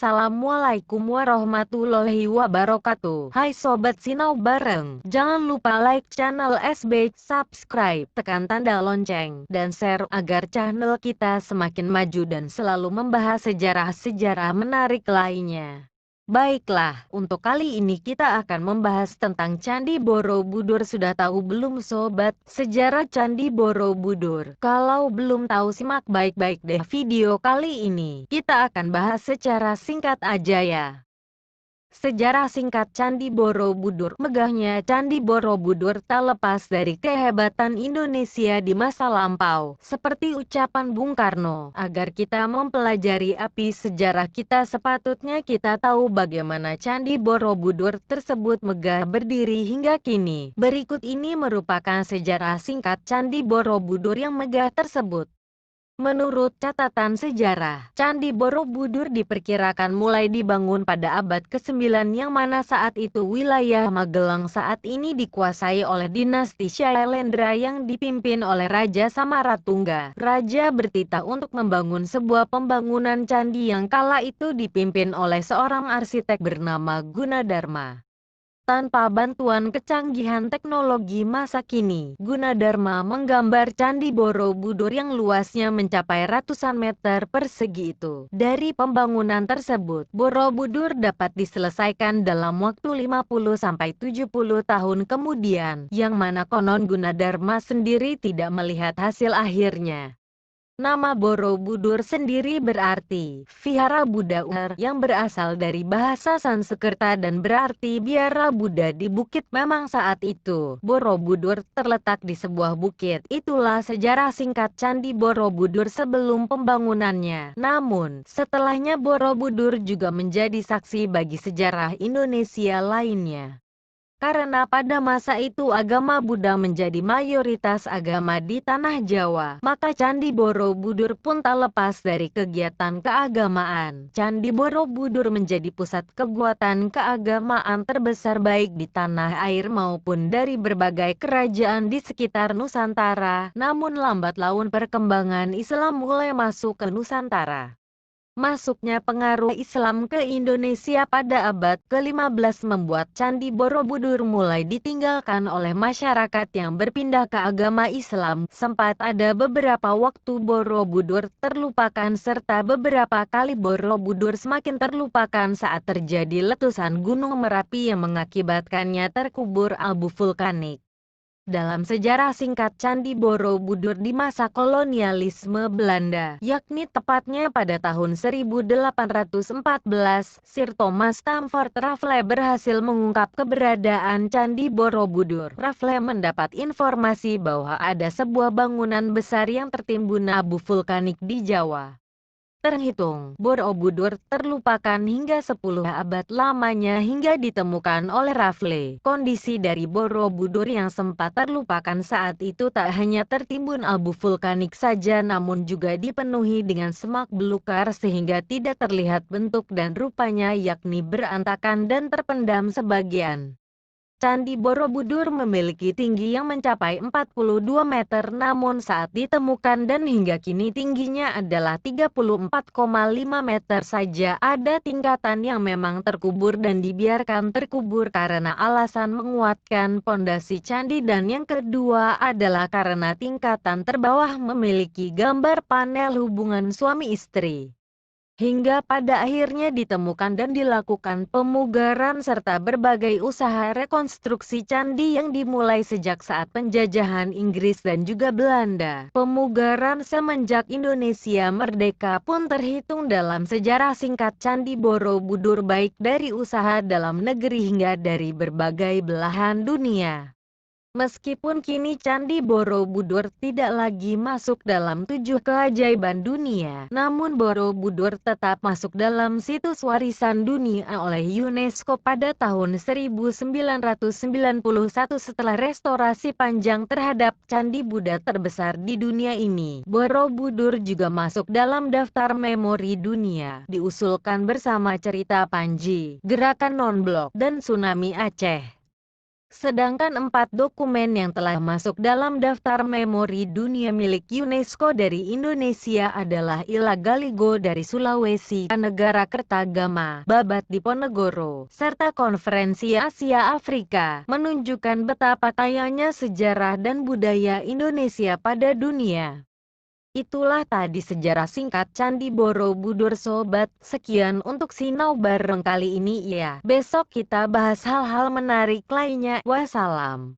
Assalamualaikum warahmatullahi wabarakatuh. Hai Sobat Sinau Bareng, jangan lupa like channel SB, subscribe, tekan tanda lonceng, dan share agar channel kita semakin maju dan selalu membahas sejarah-sejarah menarik lainnya. Baiklah, untuk kali ini kita akan membahas tentang Candi Borobudur. Sudah tahu belum sobat, sejarah Candi Borobudur? Kalau belum tahu simak baik-baik deh video kali ini. Kita akan bahas secara singkat aja ya. Sejarah singkat Candi Borobudur. Megahnya Candi Borobudur tak lepas dari kehebatan Indonesia di masa lampau. Seperti ucapan Bung Karno, agar kita mempelajari api sejarah kita sepatutnya kita tahu bagaimana Candi Borobudur tersebut megah berdiri hingga kini. Berikut ini merupakan sejarah singkat Candi Borobudur yang megah tersebut. Menurut catatan sejarah, Candi Borobudur diperkirakan mulai dibangun pada abad ke-9 yang mana saat itu wilayah Magelang saat ini dikuasai oleh dinasti Syailendra yang dipimpin oleh Raja Samaratungga. Raja bertitah untuk membangun sebuah pembangunan candi yang kala itu dipimpin oleh seorang arsitek bernama Gunadarma. Tanpa bantuan kecanggihan teknologi masa kini, Gunadarma menggambar Candi Borobudur yang luasnya mencapai ratusan meter persegi itu. Dari pembangunan tersebut, Borobudur dapat diselesaikan dalam waktu 50-70 tahun kemudian, yang mana konon Gunadarma sendiri tidak melihat hasil akhirnya. Nama Borobudur sendiri berarti Vihara Buddha yang berasal dari bahasa Sanskerta dan berarti biara Buddha di bukit. Memang saat itu Borobudur terletak di sebuah bukit. Itulah sejarah singkat Candi Borobudur sebelum pembangunannya. Namun, setelahnya Borobudur juga menjadi saksi bagi sejarah Indonesia lainnya. Karena pada masa itu agama Buddha menjadi mayoritas agama di tanah Jawa, maka Candi Borobudur pun tak lepas dari kegiatan keagamaan. Candi Borobudur menjadi pusat kekuatan keagamaan terbesar baik di tanah air maupun dari berbagai kerajaan di sekitar Nusantara. Namun lambat laun perkembangan Islam mulai masuk ke Nusantara. Masuknya pengaruh Islam ke Indonesia pada abad ke-15 membuat Candi Borobudur mulai ditinggalkan oleh masyarakat yang berpindah ke agama Islam. Sempat ada beberapa waktu Borobudur terlupakan serta beberapa kali Borobudur semakin terlupakan saat terjadi letusan Gunung Merapi yang mengakibatkannya terkubur abu vulkanik. Dalam sejarah singkat Candi Borobudur di masa kolonialisme Belanda, yakni tepatnya pada tahun 1814, Sir Thomas Stamford Raffles berhasil mengungkap keberadaan Candi Borobudur. Raffles mendapat informasi bahwa ada sebuah bangunan besar yang tertimbun abu vulkanik di Jawa. Terhitung, Borobudur terlupakan hingga 10 abad lamanya hingga ditemukan oleh Raffles. Kondisi dari Borobudur yang sempat terlupakan saat itu tak hanya tertimbun abu vulkanik saja namun juga dipenuhi dengan semak belukar sehingga tidak terlihat bentuk dan rupanya yakni berantakan dan terpendam sebagian. Candi Borobudur memiliki tinggi yang mencapai 42 meter namun saat ditemukan dan hingga kini tingginya adalah 34,5 meter saja. Ada tingkatan yang memang terkubur dan dibiarkan terkubur karena alasan menguatkan pondasi candi dan yang kedua adalah karena tingkatan terbawah memiliki gambar panel hubungan suami istri. Hingga pada akhirnya ditemukan dan dilakukan pemugaran serta berbagai usaha rekonstruksi candi yang dimulai sejak saat penjajahan Inggris dan juga Belanda. Pemugaran semenjak Indonesia merdeka pun terhitung dalam sejarah singkat Candi Borobudur baik dari usaha dalam negeri hingga dari berbagai belahan dunia. Meskipun kini Candi Borobudur tidak lagi masuk dalam 7 keajaiban dunia, namun Borobudur tetap masuk dalam situs warisan dunia oleh UNESCO pada tahun 1991 setelah restorasi panjang terhadap Candi Buddha terbesar di dunia ini. Borobudur juga masuk dalam daftar memori dunia, diusulkan bersama cerita Panji, gerakan non-blok, dan tsunami Aceh. Sedangkan 4 dokumen yang telah masuk dalam daftar memori dunia milik UNESCO dari Indonesia adalah Ila Galigo dari Sulawesi, Negara Kertagama, Babat Diponegoro, serta Konferensi Asia Afrika, menunjukkan betapa kayanya sejarah dan budaya Indonesia pada dunia. Itulah tadi sejarah singkat Candi Borobudur sobat. Sekian untuk Sinau Bareng kali ini ya. Besok kita bahas hal-hal menarik lainnya. Wassalam.